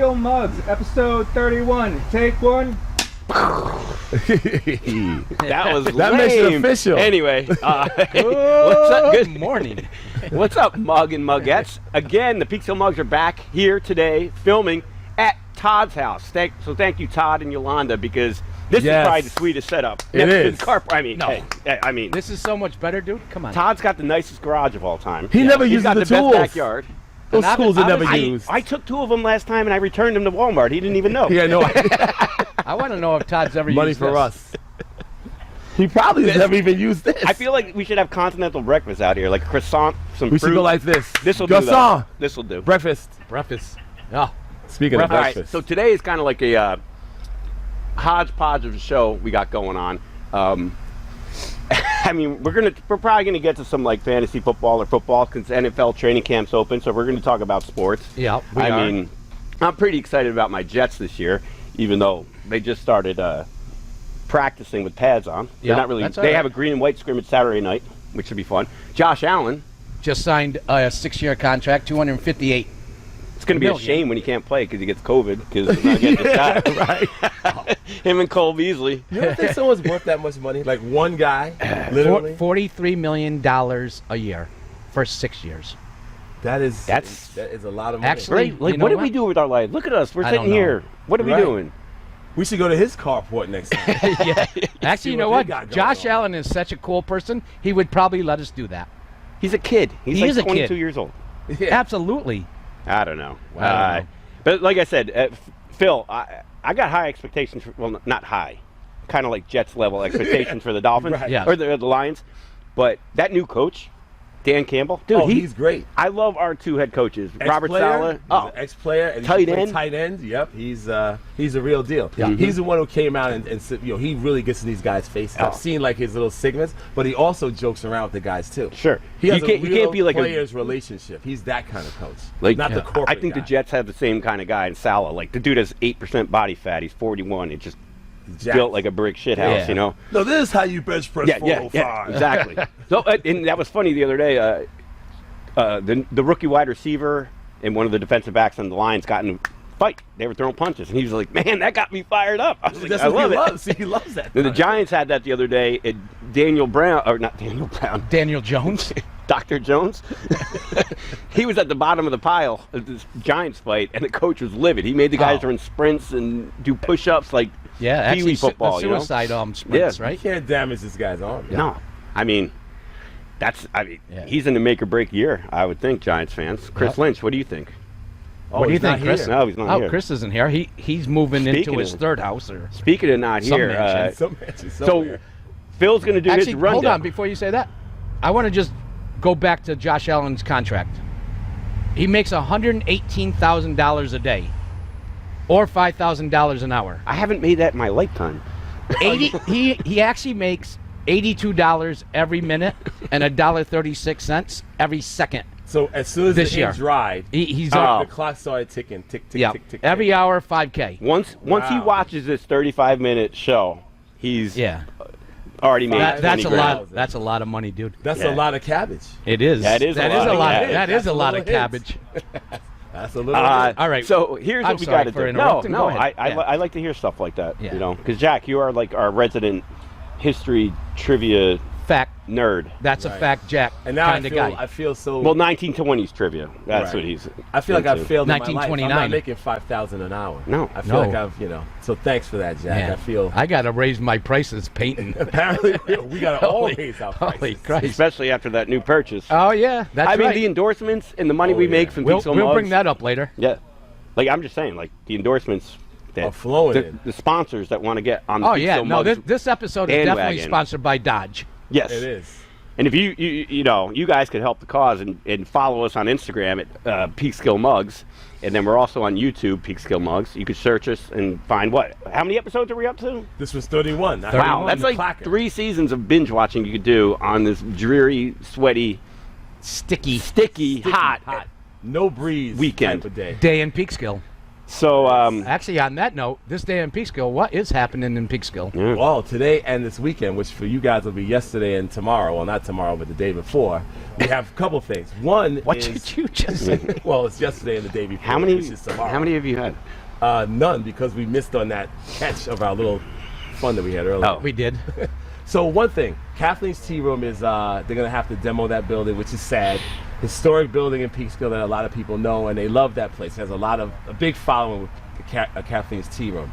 PeekskillMugs, episode 31. Take one. That was that lame. makes it official. Anyway, what's up? Good morning. What's up, Mug and Mugettes? Again, the PeekskillMugs are back here today filming at Todd's house. So thank you, Todd and Yolanda, because this is probably the sweetest setup. It is. I mean, This is so much better, dude. Come on. Todd's got the nicest garage of all time. He never He's uses got the the tools. best backyard. Those tools are never I used. took 2 of them last time and I returned them to Walmart. He didn't even know. Yeah, no idea. I want to know if Todd's ever Money used for this. us. He probably has never even used this. I feel like we should have continental breakfast out here, like a croissant, some we fruit. should go like this. This'll do. Croissant. This'll do. Breakfast. Breakfast. Oh. Speaking of All right, breakfast. so today is kind of like a hodgepodge of a show we got going on. I mean, we're probably gonna get to some like fantasy football or football because NFL training camp's open, so we're gonna talk about sports. Yeah, I mean, I'm pretty excited about my Jets this year, even though they just started practicing with pads on. They're not really. They have a green and white scrimmage Saturday night, which should be fun. Josh Allen just signed a 6-year contract, $258. It's going to be a shame when he can't play because he gets COVID because he's not getting the shot. Right. Him and Cole Beasley. You don't think someone's worth that much money? Like one guy, literally? $43 million a year for 6 years. That is a lot of money. Actually, Right? Like, you know what do we do with our lives? Look at us. We're I sitting don't know. here. What are we doing? We should go to his carport next time. Yeah. Actually, you know what what? they got going Josh on. Allen is such a cool person. He would probably let us do that. He's a kid. He's He like is a 22 kid. years old. Yeah. Absolutely. I don't know. I don't know. But like I said, Phil, I got high expectations. Well, not high. Kind of like Jets level expectations for the Dolphins Right. Yeah. or the Lions. But that new coach, Dan Campbell, dude, he's great. I love our 2 head coaches, Robert Ex-player, Saleh. ex-player, and Tight he played end. Tight end. Yep, he's a real deal. Yeah. He's the one who came out and said, he really gets in these guys' faces. Oh. I've seen like his little segments, but he also jokes around with the guys too. Sure. He has You can't- a you real can't be like a- players' relationship. He's that kind of coach, Like, not the corporate. I think guy. the Jets have the same kind of guy in Salah. Like the dude has 8% body fat. He's 41. It's just Jacked. built like a brick shit house, Yeah. you know? No, this is how you bench press 405. Yeah, exactly. So, and that was funny the other day. The rookie wide receiver and one of the defensive backs on the Lions got in a fight. They were throwing punches, and he was like, "Man, that got me fired up." I was like, That's "I what love he it." loves. See, he loves that. And the Giants had that the other day. Daniel Brown, or not Daniel Brown, Daniel Jones. Dr. Jones. He was at the bottom of the pile of this Giants fight, and the coach was livid. He made the guys run sprints and do push-ups like Yeah, Pee-wee actually, football, the you know? suicide sprints, You right? can't damage this guy's arm. No, I mean, he's in the make or break year, I would think, Giants fans. Chris Lynch, what do you think? What do you he's not think, Chris? here. No, he's not here. Chris isn't here. He's moving Speaking into his of- third house. Or Speaking of not Some here, mansion. Some mansion so somewhere. Phil's going to do actually, his rundown. hold on before you say that. I want to just go back to Josh Allen's contract. He makes $118,000 a day, or $5,000 an hour. I haven't made that in my lifetime. He actually makes $82 every minute and $1.36 every second. So as soon as This the year. ink dried, He's the clock started ticking, tick, tick, yeah, tick, tick. every tick. hour $5K. Once he Wow. watches this 35-minute show, he's Yeah, already made that's 20 a grand. lot. That's a lot of money, dude. That's Yeah. a lot of cabbage. It is. That is a lot of lot. cabbage. That is That's a a lot little of hit. cabbage. That's a little. All right. So here's I'm what we sorry got to for do. No, interrupting. no, Go ahead. Yeah. I like to hear stuff like that. Yeah. You know, because Jack, you are like our resident history trivia Fact. nerd. That's a Right. fact, Jack. and now kind of I guy. feel so. Well, 1920s trivia. That's Right. what he's. I feel like I've into. failed in my life. I'm 1929. not making 5,000 an hour. No. I feel No. like I've, So thanks for that, Jack. Man, I feel. I got to raise my prices painting. Apparently, we gotta Holy- always out Holy prices. Christ. Especially after that new purchase. Oh yeah, that's I mean, right. the endorsements and the money we yeah. make from we'll PeekskillMugs. bring that up later. Yeah. Like, I'm just saying, like, the endorsements that Are flowing in. the sponsors that want to get on the Oh yeah, no, PeekskillMugs. this episode is definitely bandwagon. sponsored by Dodge. Yes. It is. And if you guys could help the cause and follow us on Instagram at PeekskillMugs, and then we're also on YouTube, PeekskillMugs. You could search us and find what? How many episodes are we up to? This was 31. Wow, that's like Clacker. 3 seasons of binge watching you could do on this dreary, sweaty, Sticky sticky, hot no breeze weekend. type of day. day in Peekskill. So, Actually, on that note, this day in Peekskill, what is happening in Peekskill? yeah. Well, today and this weekend, which for you guys will be yesterday and tomorrow. Well, not tomorrow, but the day before. We have a couple things. One What is did you just say? well, it's yesterday and the day before. how many Which is tomorrow. have you had? None, because we missed on that catch of our little fun that we had earlier. Oh. We did. So one thing, Kathleen's Tea Room is they're gonna have to demo that building, which is sad. Historic building in Peekskill that a lot of people know, and they love that place. It has a big following with Kathleen's Tea Room.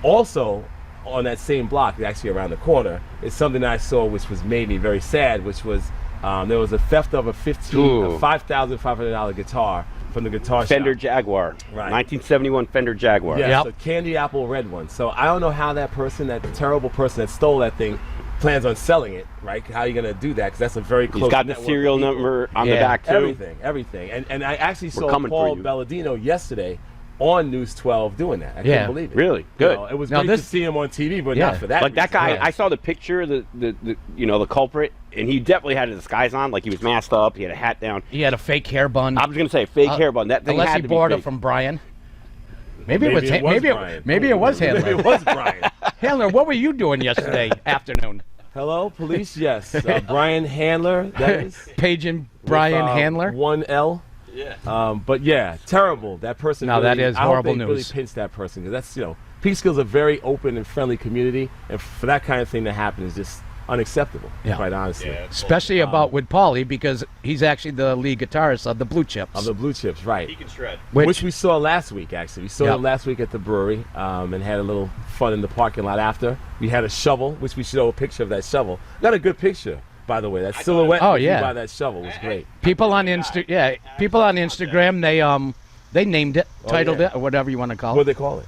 Also, on that same block, actually around the corner, is something that I saw which made me very sad, which was there was a theft of a $5,500 guitar from the guitar Fender shop. Jaguar, Right. 1971 Fender Jaguar. Yes, Yep. a candy apple red one. So I don't know how that terrible person that stole that thing, plans on selling it, right? How are you going to do that? Because that's a very close He's got the network of serial people. number on the Yeah. back too. Everything. And I actually saw coming for Paul you. Belladino yesterday on News 12 doing that. I Yeah. couldn't believe it. Really? You Good. know, it was Now great to this- see him on TV, but Yeah. not for that. Like that reason. guy, Yeah. I saw the picture of the culprit, and he definitely had a disguise on, like he was masked up. He had a hat down. He had a fake hair bun. I was gonna say fake hair bun. That thing Unless had he to borrowed be it fake. from Brian. Maybe it was Brian. maybe it was Maybe Handler. it was Brian. Handler, what were you doing yesterday afternoon? Hello, police. Yes, Brian Handler. That is Paging Brian with, Handler. 1L. Yeah. But yeah, terrible. That person. No, that really, is I hope horrible they news. Really pinch that person, because that's Peekskill's a very open and friendly community, and for that kind of thing to happen is just unacceptable. Yeah. Quite honestly. Especially about with Paulie, because he's actually the lead guitarist of the Blue Chips. Of the Blue Chips, right? He can shred. Which we saw last week, actually. We saw Yep. them last week at the brewery and had a little fun in the parking lot after. We had a shovel, which we showed a picture of that shovel. Got a good picture, by the way. That silhouette Oh, yeah. by that shovel was great. people on people on Instagram, they named it, titled yeah. it, or whatever you want to call What do it. they call it?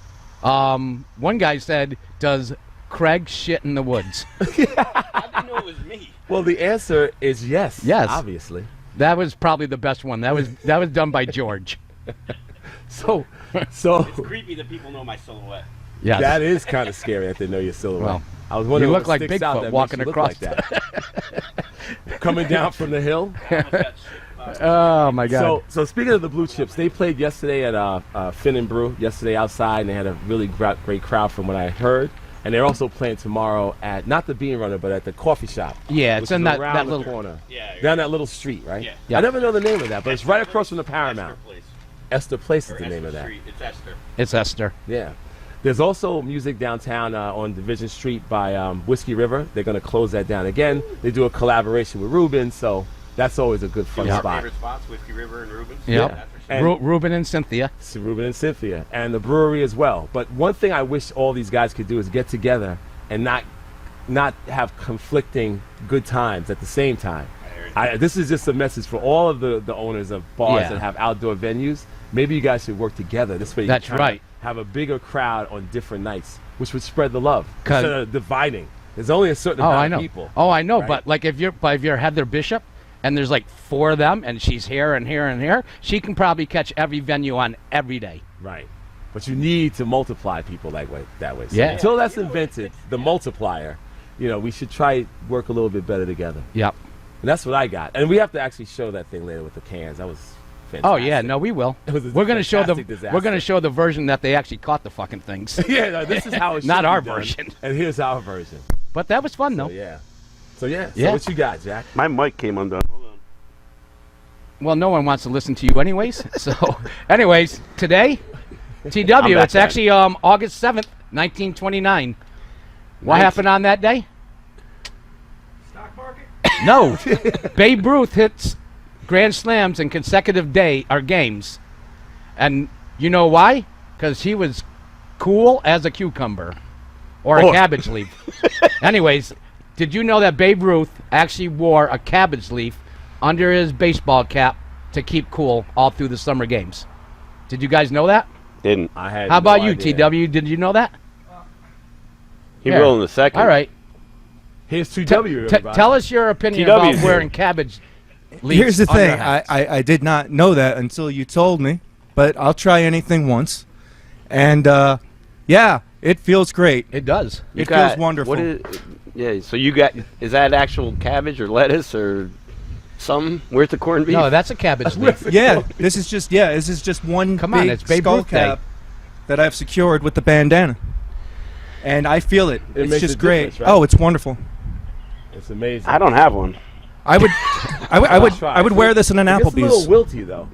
One guy said, "Does Craig shit in the woods?" I didn't know it was me. Well, the answer is yes. Yes. Obviously. That was probably the best one. That was done by George. So Creepy that people know my silhouette. Yes. that is kind of scary that they know your silhouette. Well, I was wondering you look what like sticks out Bigfoot that walking makes you look across like that. Coming down from the hill. Oh my God. So speaking of the Blue Chips, they played yesterday at Finn and Brew yesterday outside, and they had a really great crowd from what I heard. And they're also playing tomorrow at not the Bean Runner, but at the coffee shop. Yeah, which it's in is that around the little corner, Yeah. down that little street, right? Yeah. Yeah. I never know the name of that, but it's right across from the Paramount. Place. Esther Place is Or the name Esther of that. Street. It's Esther. It's Esther. Yeah. There's also music downtown on Division Street by Whiskey River. They're going to close that down again. They do a collaboration with Ruben, so that's always a good fun Our spot. favorite spots, Whiskey River and Rubens. Yep. That's for sure. And- Ruben and Cynthia. It's Ruben and Cynthia, and the brewery as well. But one thing I wish all these guys could do is get together and not have conflicting good times at the same time. This is just a message for all of the owners of bars Yeah. that have outdoor venues. Maybe you guys should work together. This way you That's can kinda right. have a bigger crowd on different nights, which would spread the love 'Cause- instead of dividing. There's only a certain Oh, amount I know. of people. Oh, I know. right? But like if you're Heather Bishop, and there's like 4 of them, and she's here and here and here, she can probably catch every venue on every day. Right. But you need to multiply people that way. So Yeah. until that's invented, the multiplier, we should try work a little bit better together. Yep. And that's what I got. And we have to actually show that thing later with the cans. That was fantastic. Oh yeah, no, we will. It was a We're gonna show the fantastic disaster. we're gonna show the version that they actually caught the fucking things. Yeah, no, this is how it should Not be our done. version. And here's our version. But that was fun though. So yeah. So Yeah. what you got, Jack? My mic came undone. Hold on. Well, no one wants to listen to you anyways. So, anyways, today, TW, I'm back, it's actually August 7th, 1929. What happened on that day? Stock market? No. Babe Ruth hits grand slams in consecutive games. And you know why? Because he was cool as a cucumber or a cabbage leaf. Anyways, did you know that Babe Ruth actually wore a cabbage leaf under his baseball cap to keep cool all through the summer games? Did you guys know that? Didn't. I had How about no you, idea. TW? Did you know that? He Yeah. will in a second. All right. Here's 2W. everybody. Tell us your opinion TW about 's wearing cabbage leaves. Here's the under thing. hats. I did not know that until you told me, but I'll try anything once. And, yeah, it feels great. It does. You It got- feels wonderful. What is, yeah, so you got, is that actual cabbage or lettuce or something? Where's the corned beef? No, that's a cabbage leaf. Yeah, this is just one Come big on, it's Babe skull Ruth Day. cap that I've secured with the bandana. And I feel it. It It's makes just a great. difference, right? Oh, it's wonderful. It's amazing. I don't have one. I would, I would wear this in an It gets a little Applebee's wilty though.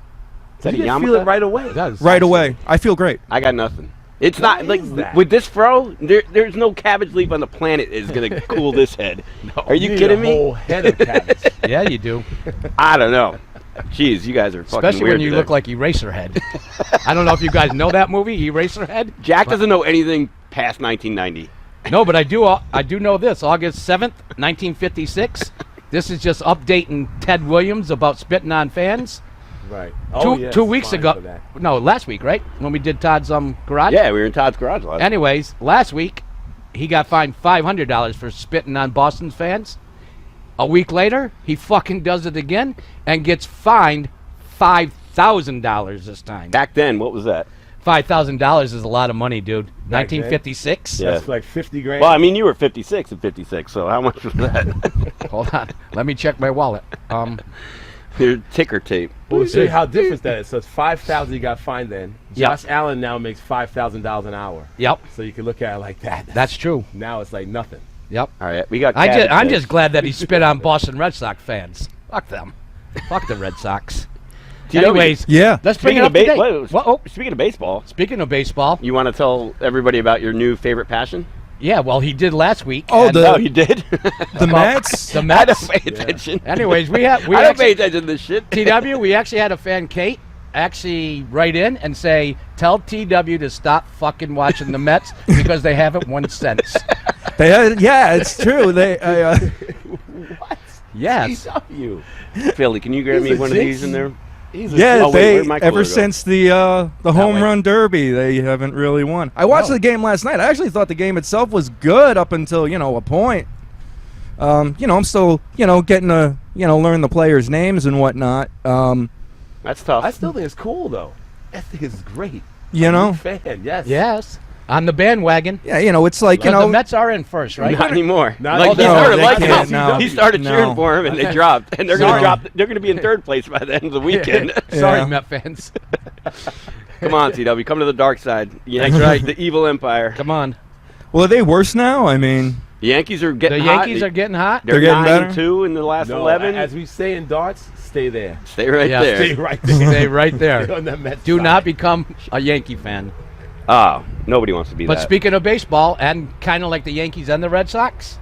Is that You a just feel yarmulke? it right away. It does. right away. I feel great. I got nothing. It's not like is that? with this fro. There's no cabbage leaf on the planet is gonna cool this head. Are you need kidding a me? whole head of cabbage. Yeah, you do. I don't know. Jeez, you guys are fucking Especially weird when you today. look like Eraserhead. I don't know if you guys know that movie, Eraserhead. Jack doesn't know anything past 1990. No, but I do know this. August 7th, 1956. This is just updating Ted Williams about spitting on fans. Right. Two weeks ago. No, last week, right? When we did Todd's garage? Yeah, we were in Todd's garage last. Anyways, last week, he got fined $500 for spitting on Boston's fans. A week later, he fucking does it again and gets fined $5,000 this time. Back then, what was that? $5,000 is a lot of money, dude. Back then? 1956? Yeah. That's like 50 grand. Well, I mean, you were 56 and 56, so how much was that? Hold on. Let me check my wallet. Your ticker tape. We'll see how different that is. So it's 5,000 you got fined then. Yep. Josh Allen now makes $5,000 an hour. Yep, So you can look at it like that. that's true. Now it's like nothing. Yep. All right, we got. I'm just glad that he spit on Boston Red Sox fans. Fuck them. Fuck the Red Sox. Anyways, Yeah. let's bring Speaking it of up to date. baseball, speaking of baseball, Speaking of baseball, you want to tell everybody about your new favorite passion? yeah, well, he did last week. Oh, and- the- Oh, you did. The Mets. the I Mets. don't pay attention. Anyways, we I don't pay actually, attention to this shit. TW, we actually had a fan, Kate, actually write in and say, tell TW to stop fucking watching the Mets because they haven't won since. Yeah, it's true. They. What? Yes. CW. Philly, can you grab He's me a one of jinx. these in there? He's a Yeah, Oh, wait, they where'd my ever cooler go? since the home way. run derby, they haven't really won. I watched No. the game last night. I actually thought the game itself was good up until a point. I'm still getting to learn the players' names and whatnot. That's tough. I still think it's cool though. I think it's great. You I'm a know, big fan. Yes. Yes. On the bandwagon. yeah, it's like The Mets are in first, right? Not anymore. Not Like, he anymore. started They liking can't him. now. He started cheering No. for him, and they dropped. And they're going to Sorry. drop. They're going to be in third place by the end of the weekend. Sorry, Yeah. Met fans. Come on, CW, come to the dark side. Yankees, right? The evil empire. Come on. Well, are they worse now? I mean, The Yankees are The getting hot. Yankees are getting hot. They're getting better? 9-2 in the last No, 11. as we say in darts, stay there. Stay right Yeah. there. Stay right there. Stay right there. Stay on the Mets Do side. not become a Yankee fan. Oh, nobody wants to be But that. speaking of baseball, and kind of like the Yankees and the Red Sox,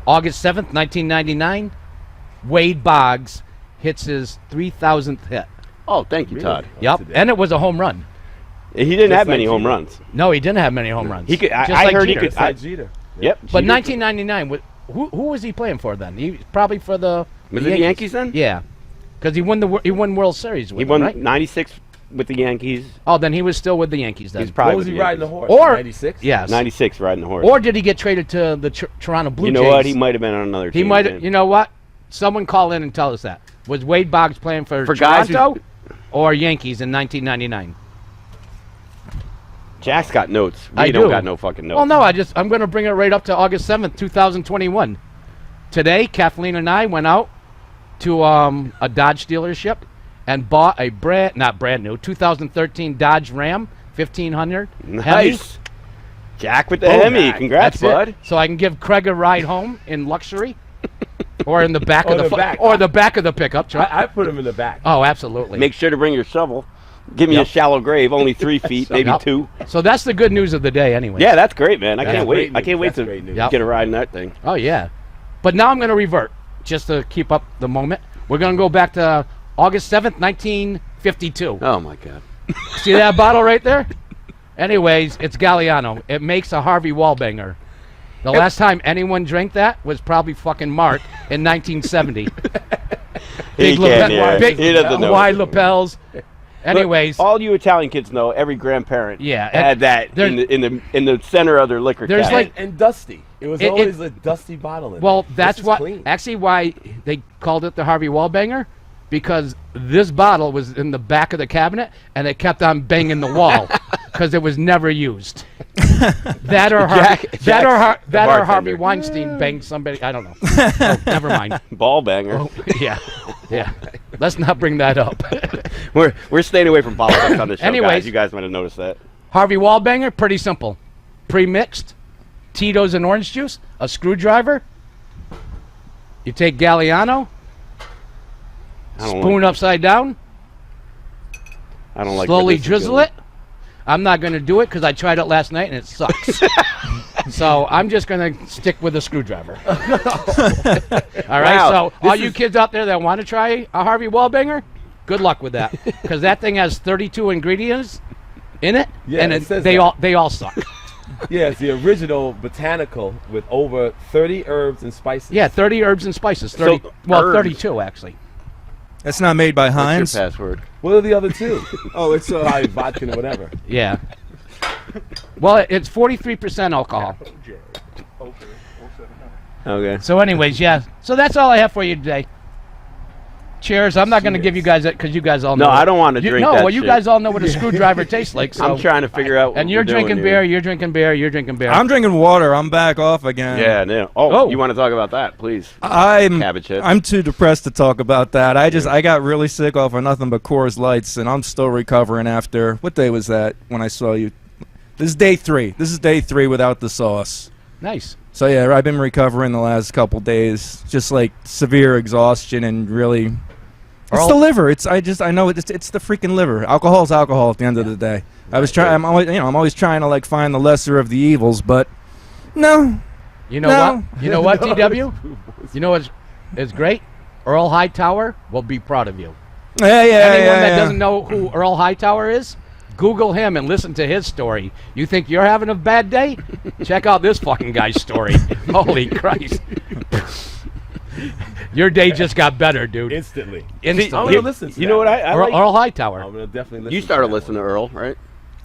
August 7th, 1999, Wade Boggs hits his 3,000th hit. Oh, thank you, Really? Todd. Yep, Today. and it was a home run. He didn't Just have many like home Jeter. runs. No, he didn't have many home runs. He could. Just I like heard he Jeter. could. It's like Jeter. Yep. But Jeter- 1999, who was he playing for then? He probably for the Was it the Yankees then? Yeah, because he won World Series with He them, won right? 96 with the Yankees. Oh, then he was still with the Yankees then. He's probably What was with he the riding the Yankees. horse? Or- 96? Yes. 96 riding the horse. Or did he get traded to the Toronto Blue you Jays? know what? He might have been on another team. He might have. man. You know what? Someone call in and tell us that. Was Wade Boggs playing for guys who- Toronto or Yankees in 1999? Jack's got notes. We I don't do. got no fucking notes. Well, no, I'm going to bring it right up to August 7th, 2021. Today, Kathleen and I went out to a Dodge dealership and bought a not brand new, 2013 Dodge Ram 1500. Hemi. Nice. Jack with the Oh, Hemi. Jack. Congrats, That's bud. it. So I can give Craig a ride home in luxury, or in the back Or of the the back. or the back of the pickup truck. I put him in the back. Oh, absolutely. Make sure to bring your shovel. Give me Yep. a shallow grave, only 3 feet, maybe Yep. 2. So that's the good news of the day, anyway. Yeah, that's great, man. I That's can't great wait. I news. can't wait That's to great news. Yep. get a ride in that thing. Oh yeah. But now I'm going to revert just to keep up the moment. We're going to go back to August 7th, 1952. Oh my God. See that bottle right there? Anyways, it's Galliano. It makes a Harvey Wallbanger. The last time anyone drank that was probably fucking Mark in 1970. He can't hear it. big He doesn't know. wide lapels. Anyways, all you Italian kids know, every grandparent Yeah, had and that there- in the center of their liquor There's cabinet. like- And dusty. It was It- always a dusty bottle in well, there. that's This is what clean. actually why they called it the Harvey Wallbanger, because this bottle was in the back of the cabinet and it kept on banging the wall because it was never used. That or bartender. Harvey Weinstein banged somebody. I don't know. Oh, never mind. Ball banger. Oh, yeah. Let's not bring that up. We're staying away from politics on this show, Anyways. guys. You guys might have noticed that. Harvey Wallbanger, pretty simple. Pre-mixed, Tito's and orange juice, a screwdriver. You take Galliano, spoon upside down, I don't like slowly where this is drizzle going. it. I'm not going to do it because I tried it last night and it sucks. So I'm just going to stick with a screwdriver. All right, Wow, so all you kids out there that want to try a Harvey Wallbanger, good luck with that because that thing has 32 ingredients in it, Yeah, and it says they that. all suck. Yeah, it's the original botanical with over 30 herbs and spices. Yeah, 30 herbs and spices. 30, So, well, herbs. 32 actually. That's not made by What's Heinz. your password? What are the other two? Oh, it's Probably vodka and whatever. Yeah. Well, it's 43% alcohol. Okay. So, anyways, yeah. So that's all I have for you today. Cheers. I'm not going to give you guys that because you guys all know. No, I don't want to You, drink no, that well, you shit. guys all know what a screwdriver tastes like. So. I'm trying to figure out what And you're we're doing drinking here. beer. You're drinking beer. You're drinking beer. I'm drinking water. I'm back off again. Yeah, no. Oh, Oh. you want to talk about that, please? Cabbage head. I'm too depressed to talk about that. I got really sick off of nothing but Coors Lights, and I'm still recovering after. What day was that when I saw you? This is day 3. This is day 3 without the sauce. Nice. So yeah, I've been recovering the last couple days, just like severe exhaustion and really. It's the liver. I know it's the freaking liver. Alcohol's alcohol at the end of the day. I'm always trying to like find the lesser of the evils, but no. You know No. what? You know what, TW? You know what's is great? Earl Hightower will be proud of you. Yeah, Anyone that doesn't know who Earl Hightower is, Google him and listen to his story. You think you're having a bad day? Check out this fucking guy's story. Holy Christ. Your day just got better, dude. Instantly. Instantly. I'm gonna listen to You know what I like? Earl Hightower. I'm gonna definitely listen. You started listening to Earl, right?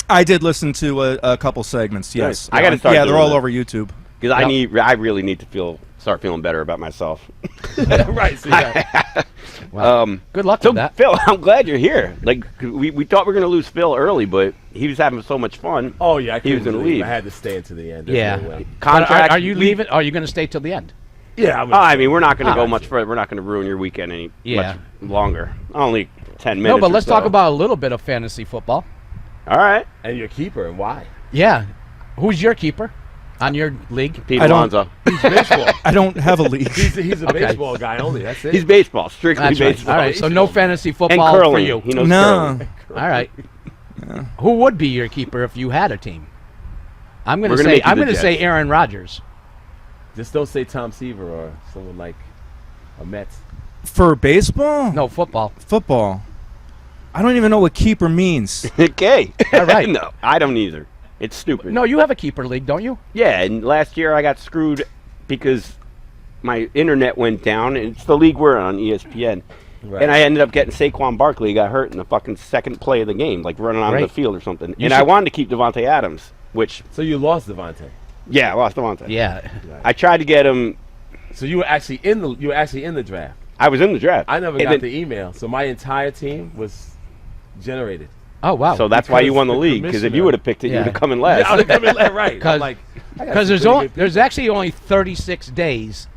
I did listen to a couple segments. Yes, Nice. I gotta start Yeah, they're doing all that. over YouTube. Because Yep. I really need to start feeling better about myself. Right. So yeah. Good luck So with that. Phil, I'm glad you're here. Like we thought we were gonna lose Phil early, but he was having so much fun. Oh yeah, I He was couldn't gonna leave. leave. I had to stay until the end. There's Yeah. no way. But Contract. are you leaving? Are you going to stay till the end? Yeah. I'm Oh, I mean, we're not going to Ah. go much further. We're not going to ruin your weekend any Yeah. much longer. Only 10 minutes. No, but or let's talk so. about a little bit of fantasy football. All right, and your keeper and why? Yeah. Who's your keeper on your league? Pete I don't- Alonso. He's baseball. I don't have a league. He's a Okay. baseball guy only. That's it. He's baseball, strictly That's right. baseball. All right. So no fantasy and football curling. for you. He knows No. curling. All right. Who would be your keeper if you had a team? I'm going We're to gonna say make you I'm the going to say Jets. Aaron Rodgers. Just don't say Tom Seaver or someone like a Mets. For baseball? No, football. Football. I don't even know what keeper means. Okay. All right. No, I don't either. It's stupid. No, you have a keeper league, don't you? Yeah, and last year I got screwed because my internet went down, and it's the league we're on, ESPN. Right. And I ended up getting Saquon Barkley. He got hurt in the fucking second play of the game, like running onto Right. the field or something. You And I should- wanted to keep Devontae Adams, which, So you lost Devontae. yeah, I lost Devontae. Yeah. I tried to get him. So you were actually in the draft. I was in the draft. I never And got then- the email. So my entire team was generated. Oh wow. So that's why you because won the the league, because if you commissioner- would have picked it, you Yeah. would have come in Yeah, I last. was coming left, right. 'Cause- I'm like, Because there's actually only 36 days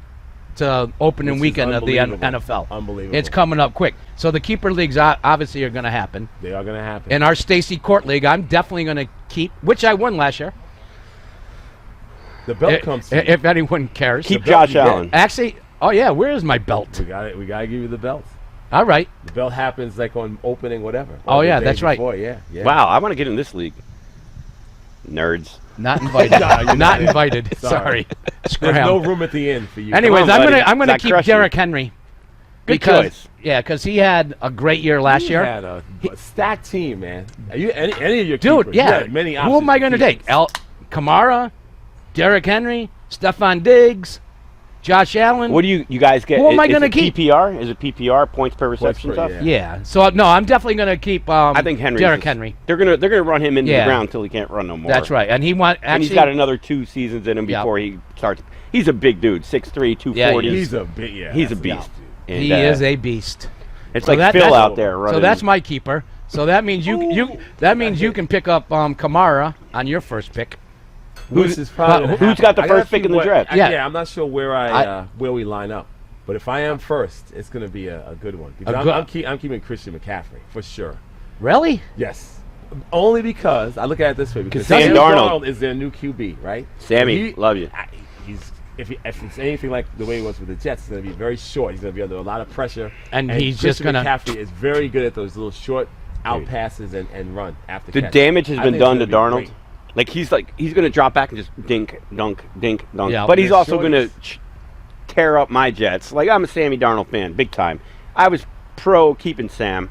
to opening Which is weekend of the unbelievable. NFL. Unbelievable. It's coming up quick. So the keeper leagues obviously are going to happen. They are gonna happen. In our Stacy Court League, I'm definitely going to keep, which I won last year. the belt comes. To you. If anyone cares. Keep The belt Josh you get. Allen. Actually, oh yeah, where is my belt? We got it. We gotta give you the belt. All right. The belt happens like on opening whatever. Oh, or the yeah, day that's right. before, Yeah, yeah. Wow, I want to get in this league. Nerds. Not invited. No, you're not not. invited. Sorry. Sorry. Screw There's no him. room at the inn for you. Anyways, Come on, buddy. I'm gonna Zach keep crushed Derrick you. Henry. Good Because choice. yeah, because he had a great year last You year. had a stacked team, man. Are you any of your Dude, keepers? You yeah. had many Who am I options going to for take? keepers. Kamara, Derrick Henry, Stephon Diggs, Josh Allen. What do you guys get? Who am I Is gonna it keep? PPR? Is it PPR, points per reception per- stuff? yeah. Yeah. So no, I'm definitely going to keep. I think Henry. Derrick Henry. They're gonna run him into Yeah. the ground until he can't run no more. That's right, and he want And he's actually. got another 2 seasons in him Yeah. before he starts. He's a big dude, 6'3", 240. Yeah, He's a big. Yeah, He's a that's beast. And, he is a beast. It's So like that- Phil that's- out there running. So that's my keeper. So that means you can pick up Kamara on your first pick. Which is probably who's gonna happen. got the I gotta first pick see in the what- draft? Yeah. I'm not sure where where we line up. But if I am first, it's going to be a good one. Because A I'm good- keeping Christian McCaffrey for sure. Really? Yes. Only because I look at it this way, because Sam Sam Darnold Darnold is their new QB, right? Sammy, love you. He's if it's anything like the way he was with the Jets, it's going to be very short. He's going to be under a lot of pressure, And he's just Christian gonna- McCaffrey is very good at those little short out passes and run after The catch. damage has I been think it's done to gonna be Darnold. great. He's going to drop back and just dink, dunk, dink, dunk. Yeah, but he's they're also going to shorties. tear up my Jets. Like, I'm a Sammy Darnold fan, big time. I was pro keeping Sam,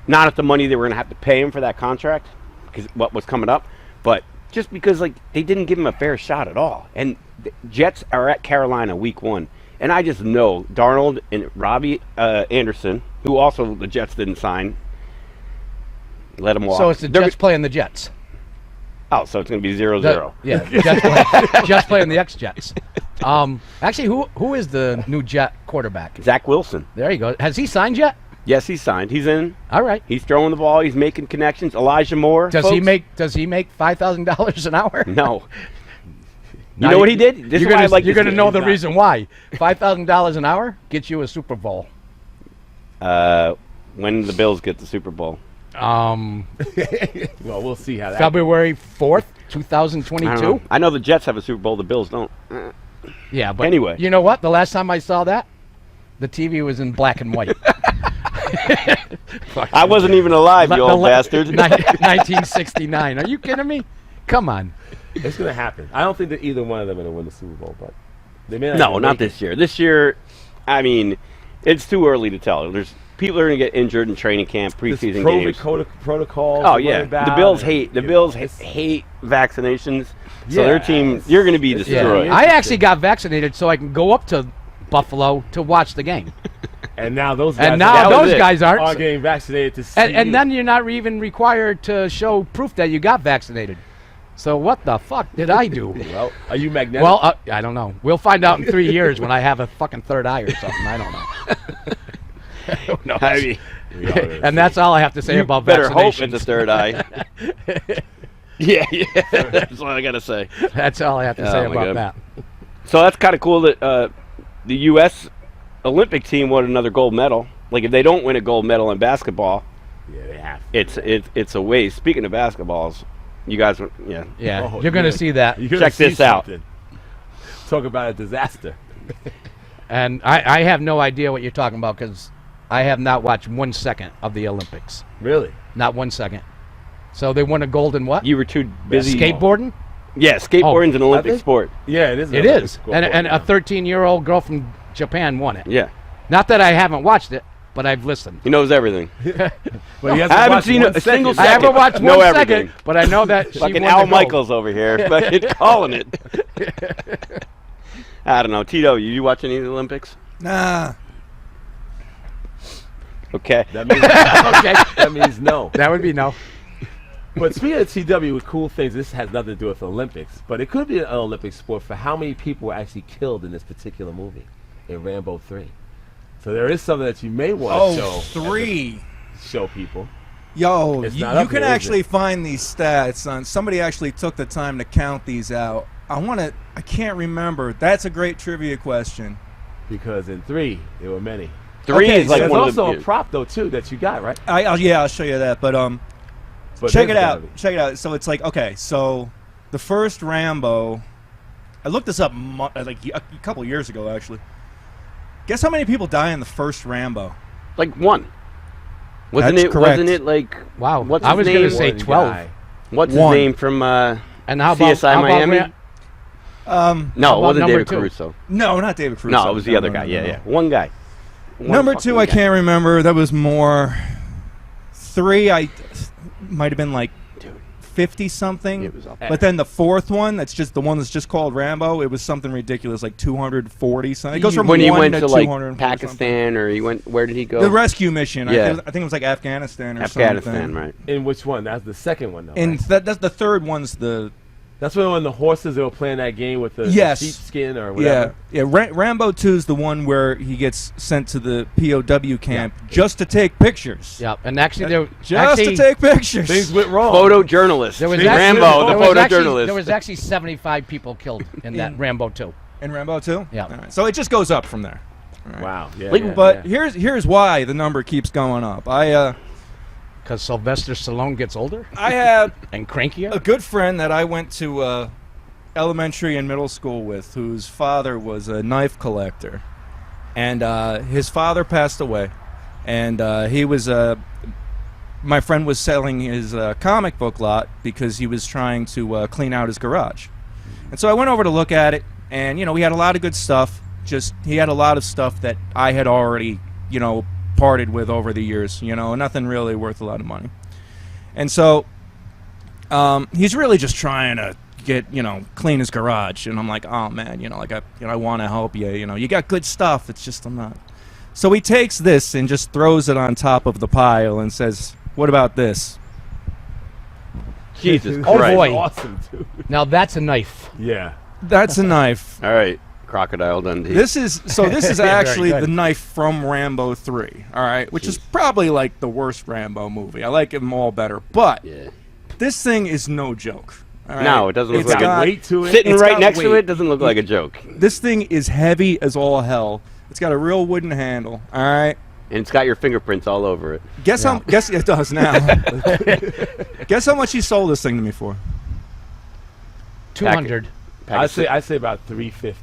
not at the money they were going to have to pay him for that contract, because what was coming up, but just because like they didn't give him a fair shot at all. And the Jets are at Carolina week 1, and I just know Darnold and Robbie Anderson, who also the Jets didn't sign, let him walk. So it's the They're Jets playing the Jets. Oh, so it's going to be 0-0. Yeah, Jets playing the ex-Jets. Actually, who is the new Jet quarterback? Zach Wilson. There you go. Has he signed yet? Yes, he's signed. He's in. All right. He's throwing the ball. He's making connections. Elijah Moore. Does he make $5,000 an hour? No. You Now know what he did? This You're is why I gonna, like you're this gonna game. know the reason why. $5,000 an hour gets you a Super Bowl. When the Bills get the Super Bowl. Well, we'll see how that. February 4th, I don't 2022. know. I know the Jets have a Super Bowl. The Bills don't. Yeah, but Anyway. you know what? The last time I saw that, the TV was in black and white. I wasn't even alive, you old bastard. 1969. Are you kidding me? Come on. It's going to happen. I don't think that either one of them are going to win the Super Bowl, but they may No, even not make it. this year. This year, I mean, it's too early to tell. There's people are going to get injured in training camp, This preseason COVID games. protocol. Oh yeah, the Bills hate hate vaccinations. So their team, you're going to be It's- destroyed. Yeah. I actually got vaccinated so I can go up to Buffalo to watch the game. And now those guys, And now that was those it. guys are aren't. getting vaccinated to see And you. then you're not even required to show proof that you got vaccinated. So what the fuck did I do? Well, are you magnetic? Well, I don't know. We'll find out in 3 years when I have a fucking third eye or something. I don't know. I mean, And that's all I have to say you about better hope vaccinations. it's a third eye. yeah, that's all I got to say. That's all I have to say Oh, my about God. that. So that's kind of cool that the U.S. Olympic team won another gold medal. Like if they don't win a gold medal in basketball, yeah, they have. it's a waste. Speaking of basketballs, you guys, yeah. Yeah, Oh, you're going to yeah. see that. You're gonna Check see this out. something. Talk about a disaster. And I have no idea what you're talking about because I have not watched 1 second of the Olympics. Really? Not 1 second. So they won a gold in what? You were too busy. Skateboarding? Yeah, skateboarding's an Olympic they? sport. Yeah, it is. It is. And a 13-year-old girl from Japan won it. Yeah, Not that I haven't watched it, but I've listened. he knows everything. But he hasn't I haven't watched seen one a single second. I haven't watched Know 1 everything. second, but I know that she Fucking won Al the gold. Michaels over here, fucking calling it. I don't know. Tito, you watch any of the Olympics? Nah. Okay. That means, Okay, that means no. that would be no. But speaking of TW with cool things, this has nothing to do with the Olympics, but it could be an Olympic sport for how many people were actually killed in this particular movie, in Rambo 3. So there is something that you may want to show people. Yo, It's you not up can here, is actually it? find these stats on. Somebody actually took the time to count these out. I can't remember. That's a great trivia question. Because in 3, there were many. Three Okay, is like There's one also of a the. prop, though, too, that you got, right? I'll show you that. But But check there's it gotta out. be. Check it out. So it's like, okay, so the first Rambo, I looked this up like a couple years ago, actually. Guess how many people die in the first Rambo? Like one. Wasn't That's it? correct. Wasn't it like? Wow. What's I his was going to name? say One 12. guy. What's One. his name from And how about, CSI how about Miami? Ram- No, How it about wasn't number David 2? Caruso. No, not David Cruz. No, it was the other guy. Yeah. One guy. One Number fucking 2, I guy. can't remember. That was more. 3, I might have been like 50 something. It was up. But then the fourth one, that's just the one that's just called Rambo. It was something ridiculous, like 240 something. It goes from when he 1 went to to like 240 Pakistan, or he went. Where did he go? something. The rescue mission. Yeah. I think it was like Afghanistan or Afghanistan, something. right? In which one? That's the second one, though. And right? that's the third one's the That's when the horses they were playing that game with the Yes. sheepskin or whatever. yeah. Rambo 2 is the one where he gets sent to the POW camp just to take pictures. Yeah, and actually there Just actually, to take pictures. Things went wrong. Photojournalist. there was Rambo, actually, the there was actually- photojournalist. There was actually 75 people killed in that Rambo 2. in Rambo 2. Yeah. All right. So it just goes up from there. Wow. Yeah, Like, yeah, But yeah. here's why the number keeps going up. Because Sylvester Stallone gets older I had and crankier. a good friend that I went to elementary and middle school with, whose father was a knife collector, and his father passed away, and he was my friend was selling his comic book lot because he was trying to clean out his garage, and so I went over to look at it, and we had a lot of good stuff. Just he had a lot of stuff that I had already parted with over the years, nothing really worth a lot of money, and so he's really just trying to get clean his garage, and I'm like, oh man, I want to help you, you got good stuff, it's just I'm not. So he takes this and just throws it on top of the pile and says, what about this? Jesus Oh, Christ. boy. Awesome, dude. Now that's a knife. Yeah. That's a knife. All right, Crocodile Dundee. This is Very actually good. the knife from Rambo 3, all right, which is probably like the worst Rambo movie. I like them all better, but Yeah. this thing is no joke. All right? No, it doesn't look It's like got- a weight to it. Sitting It's right got next to weight. it doesn't look like a joke. This thing is heavy as all hell. It's got a real wooden handle, all right? And it's got your fingerprints all over it. Guess it does now. Guess how much he sold this thing to me for? 200. I'd say about $350.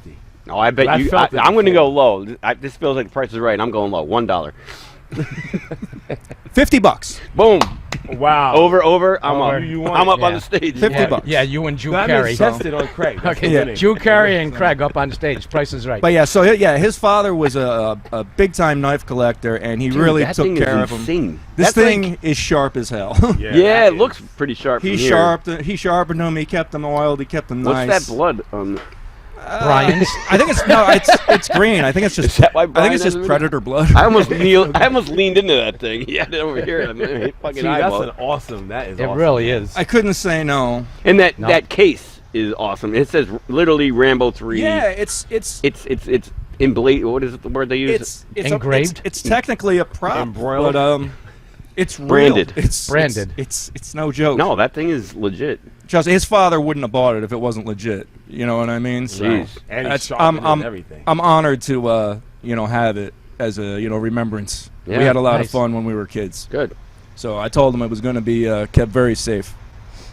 Oh, I bet I you. felt it I'm going to before. go low. This feels like the price is right. I'm going low. $1. $50. Boom. Wow. Over. I'm Over. up. You want I'm it. up on Yeah. the stage. $50. Yeah, you and Drew That Carey. means tested on Craig. That's Okay, the winning. Drew Carey and Craig up on stage. Price is right. But yeah, his father was a big time knife collector, and he Dude, really that took thing care is of him. insane. This That's thing like- is sharp as hell. Yeah, yeah, that it looks is. pretty sharp. he from here. sharpened them. He kept them oiled. He kept them What's nice. that blood? On Brian's. I think it's green. I think it's just. Is that why I think Brian it's just has it? predator blood. I almost leaned into that thing. He had it over here. I mean, fucking See, that's eyeball. an awesome. That is It awesome. really is. I couldn't say no. And that No. that case is awesome. It says literally Rambo 3. Yeah, it's emblazed. What is it, the word they use? it's Engraved? It's technically a prop, Embroiled? but it's Branded. Real. It's Branded. It's no joke. No, that thing is legit. Trust me, his father wouldn't have bought it if it wasn't legit. You know what I mean? So Jeez. And that's- he's sharpened and everything. I'm honored to have it as a remembrance. Yeah, We had a lot nice. of fun when we were kids. Good. So I told him it was going to be kept very safe.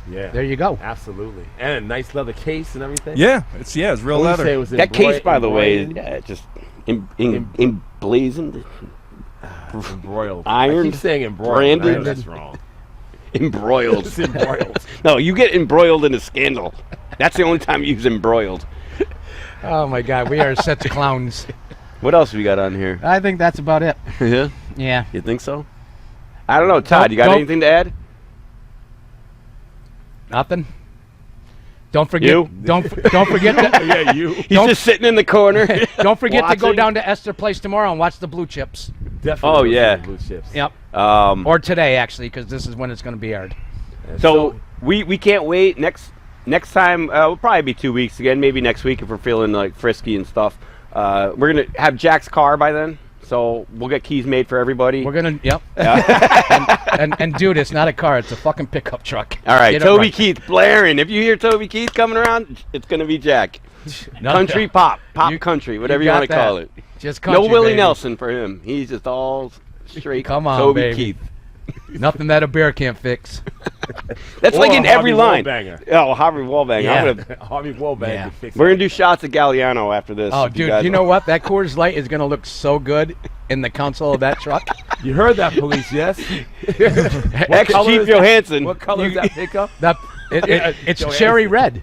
Yeah. There you go. Absolutely. And a nice leather case and everything. Yeah, it's real What would you say leather. it was That case, by the way, embroidered? yeah, just emblazoned, Embroiled. Ironed? I keep saying embroiled. Branded? I know that's wrong. embroiled. It's embroiled. No, you get embroiled in a scandal. That's the only time you use embroiled. Oh my God, we are such clowns. What else we got on here? I think that's about it. Yeah, Yeah. you think so? I don't know, Todd. You got Don't- anything to add? Nothing. Don't forget. You? Don't forget to. Yeah, you. He's Don't- just sitting in the corner. Don't forget to go watching. down to Esther Place tomorrow and watch the Blue Chips. Definitely. Oh, those yeah. are Blue chips. Yep. Or Or today, actually, because this is when it's going to be aired. And so we can't wait. Next time we'll probably be 2 weeks again. Maybe next week if we're feeling like frisky and stuff. We're gonna have Jack's car by then, so we'll get keys made for everybody. We're gonna. Yep. and dude, it's not a car; it's a fucking pickup truck. All right, Get it Toby right. Keith blaring. If you hear Toby Keith coming around, it's gonna be Jack. No, Country pop You- country, whatever you you got want to call that. it. Just country, No Willie baby. Nelson for him. He's just all straight. Come on, Toby baby. Keith. Nothing that a bear can't fix. That's Or like in every Harvey line. Wallbanger. Oh, Harvey Wallbanger. Yeah. Harvey Wallbanger Yeah. can fix We're it. gonna do shots at Galliano after this. Oh, if dude, guys you know what? That Coors Light is gonna look so good in the console of that truck. You heard that, police? Yes. Ex color Chief is that? Johansson. What color is that pickup? It's Johansson. cherry red.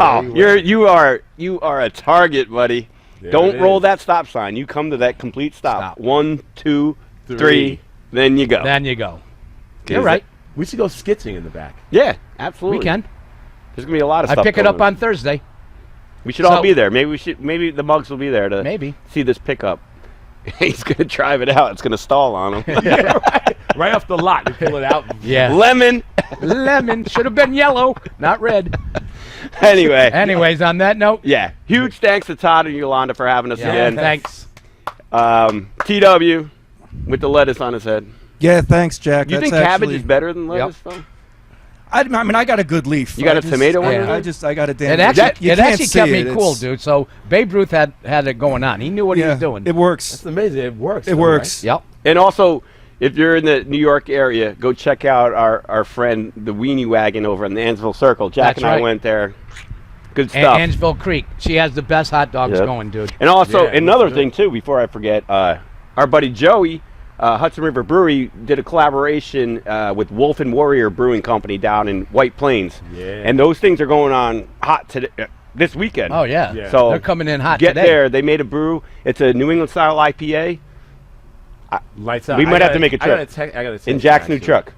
Oh, you are a target, buddy. There Don't it roll is. that stop sign. You come to that complete stop. Stop. 1, 2, 3. Three. Then you go. Then you go. Is You're right. We should go sketching in the back. Yeah, absolutely. We can. There's gonna be a lot of I stuff. pick it up going on Thursday. We should all So- be there. Maybe the mugs will be there to Maybe. see this pickup. He's gonna drive it out. It's gonna stall on him. Right off the lot. We pull it out. Yeah. Lemon. Lemon should have been yellow, not red. Anyway. Anyways, on that note. Yeah. Huge thanks to Todd and Yolanda for having us Yeah, again. thanks. TW with the lettuce on his head. Yeah, thanks, Jack. You That's think cabbage actually- is better than lettuce, though? I mean, I got a good leaf. You got I a tomato one? Yeah. I got a damn. It actually, you it can't actually see kept me it. cool, It's- dude. So Babe Ruth had it going on. He knew what he Yeah, was doing. it works. That's amazing. It works. It though, works. Yep. And also, if you're in the New York area, go check out our friend, the Weenie Wagon over in the Ansville Circle. Jack That's and I right. went there. Good stuff. Angeville Creek. She has the best hot dogs Yep. going, dude. And also, Yeah, another that's thing, too, before I forget, our buddy Joey, Hudson River Brewery, did a collaboration with Wolf and Warrior Brewing Company down in White Plains. Yeah. And those things are going on hot today, this weekend. Oh, yeah. Yeah. So They're coming in hot get today. there. They made a brew. It's a New England style IPA Lights out. We might I have to make a trip. I gotta text in Jack's new actually. truck.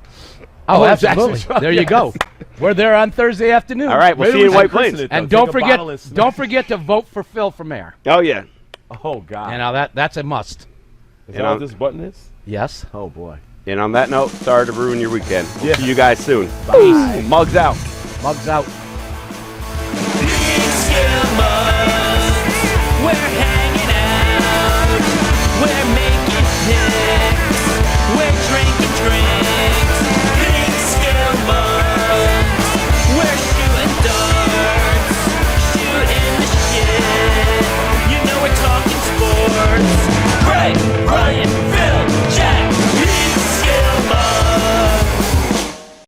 Oh, Oh, absolutely. Jackson Truck, There you go. We're there on Thursday afternoon. All right, we'll Maybe see you in we White should christen Plains. it, though. And Take don't a forget, bottle and smash don't forget to vote for Phil for mayor. Oh, yeah. Oh God. You know that's a must. Is And that what I'm- this button is? Yes. Oh boy. And on that note, sorry to ruin your weekend. We'll Yeah. see you guys soon. Peace. Mugs out. Mugs out.